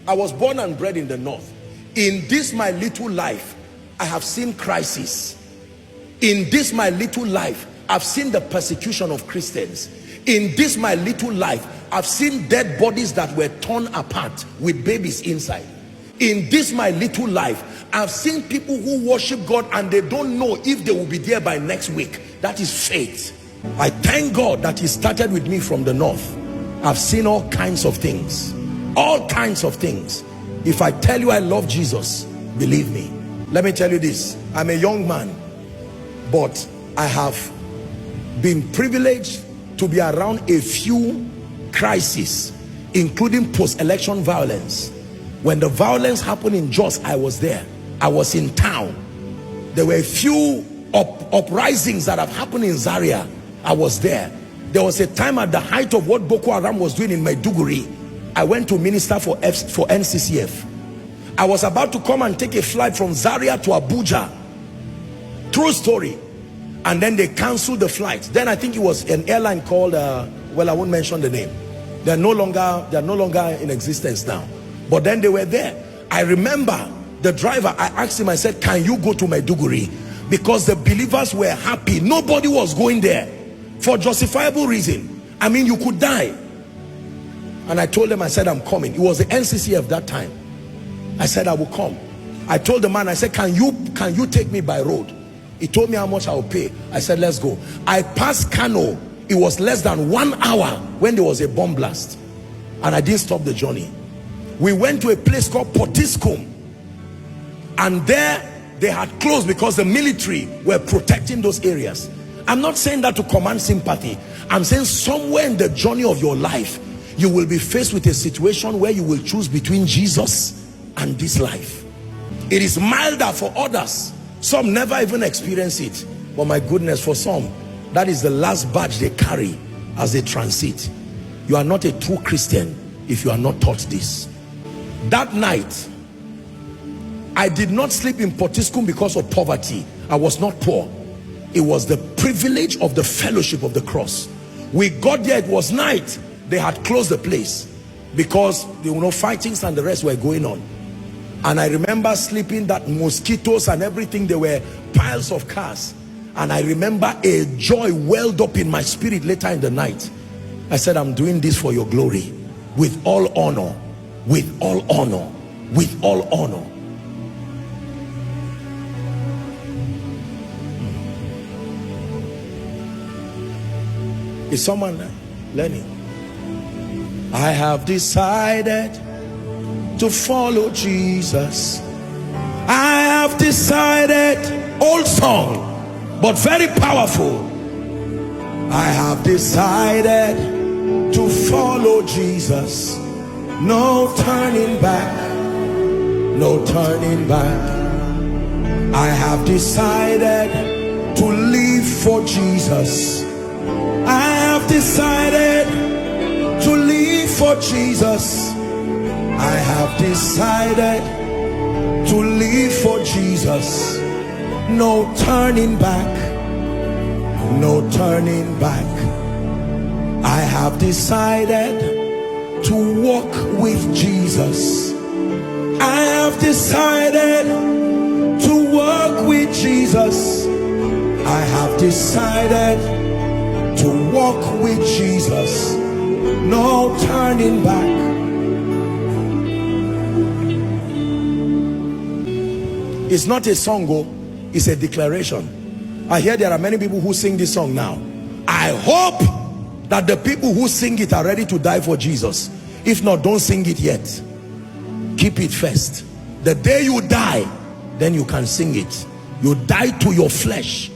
I was born and bred in the north. In this my little life, I have seen crisis. In this my little life, I've seen the persecution of Christians. In this my little life, I've seen dead bodies that were torn apart with babies inside. In this my little life, I've seen people who worship God and they don't know if they will be there by next week. That is faith. I thank God that he started with me from the north. I've seen all kinds of things. All kinds of things. If I tell you I love Jesus, believe me. Let me tell you this. I'm a young man, but I have been privileged to be around a few crises, including post-election violence. When the violence happened in Jos, I was there. I was in town. There were a few uprisings that have happened in Zaria. I was there. There was a time at the height of what Boko Haram was doing in Maiduguri. I went to minister for NCCF. I was about to come and take a flight from Zaria to Abuja. True story. And then they canceled the flight. Then I think it was an airline called well, I won't mention the name. They're no longer in existence now. But then they were there. I remember the driver, I asked him, I said, can you go to Maiduguri? Because the believers were happy. Nobody was going there for justifiable reason. I mean, you could die. And I told them, I said, I'm coming. It was the NCCF that time. I said, I will come. I told the man, I said, can you take me by road? He told me how much I will pay. I said, let's go. I passed Kano. It was less than 1 hour when there was a bomb blast. And I didn't stop the journey. We went to a place called Potiskum. And there they had closed because the military were protecting those areas. I'm not saying that to command sympathy. I'm saying somewhere in the journey of your life, you will be faced with a situation where you will choose between Jesus and this life. It is milder for others. Some never even experience it. But my goodness, for some, that is the last badge they carry as they transit. You are not a true Christian if you are not taught this. That night, I did not sleep in Potiskum because of poverty. I was not poor. It was the privilege of the fellowship of the cross. We got there, it was night. They had closed the place because there were no fightings and the rest were going on. And I remember sleeping, that mosquitoes and everything, there were piles of cars. And I remember a joy welled up in my spirit later in the night. I said, I'm doing this for your glory, with all honor, with all honor, with all honor. Is someone learning? I have decided to follow Jesus. I have decided, old song, but very powerful. I have decided to follow Jesus. No turning back, no turning back. I have decided to live for Jesus. I have decided to live for Jesus. I have decided to live for Jesus. No turning back, no turning back. I have decided to walk with Jesus. I have decided to work with Jesus. I have decided to walk with Jesus. No turning back. It's not a song, it's a declaration. I hear there are many people who sing this song now. I hope that the people who sing it are ready to die for Jesus. If not, don't sing it yet. Keep it first. The day you die, then you can sing it. You die to your flesh.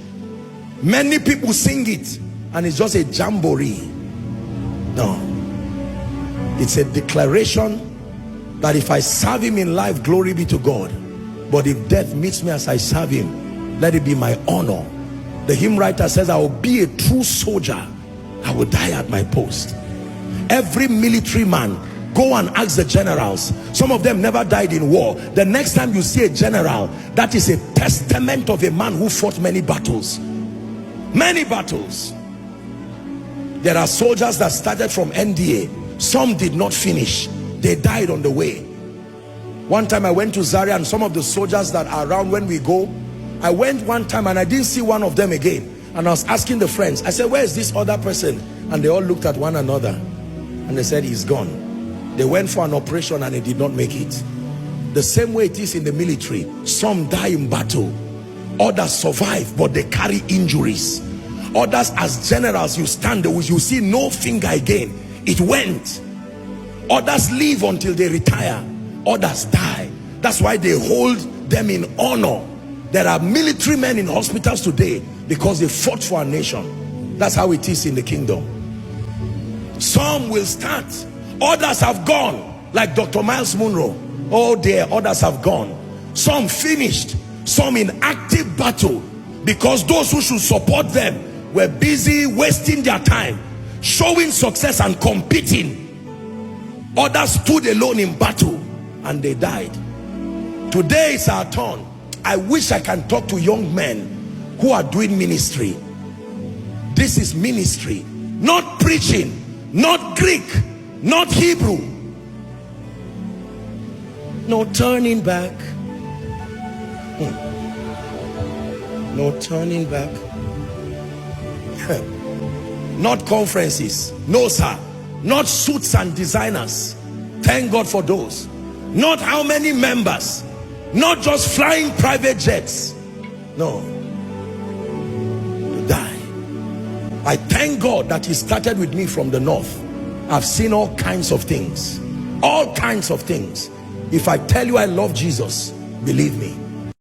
Many people sing it and it's just a jamboree. No, it's a declaration that if I serve him in life, glory be to God. But if death meets me as I serve him, let it be my honor. The hymn writer says, I will be a true soldier. I will die at my post. Every military man, go and ask the generals. Some of them never died in war. The next time you see a general, that is a testament of a man who fought many battles. Many battles. There are soldiers that started from NDA. Some did not finish. They died on the way. One time I went to Zaria, and some of the soldiers that are around when we go, I went one time and I didn't see one of them again. And I was asking the friends, I said, where is this other person? And they all looked at one another and they said, he's gone. They went for an operation and they did not make it. The same way it is in the military. Some die in battle, others survive, but they carry injuries. Others, as generals, you stand there, you see no finger again. It went. Others live until they retire. Others die. That's why they hold them in honor. There are military men in hospitals today because they fought for our nation. That's how it is in the kingdom. Some will start, others have gone, like Dr. Miles Munro. Oh dear, others have gone. Some finished, some in active battle, because those who should support them were busy wasting their time, showing success and competing. Others stood alone in battle and they died. Today is our turn. I wish I can talk to young men who are doing ministry. This is ministry, not preaching, not Greek, not Hebrew. No turning back. No turning back. Not conferences. No, sir. Not suits and designers. Thank God for those. Not how many members. Not just flying private jets. No. To die. I thank God that he started with me from the north. I've seen all kinds of things. All kinds of things. If I tell you I love Jesus, believe me.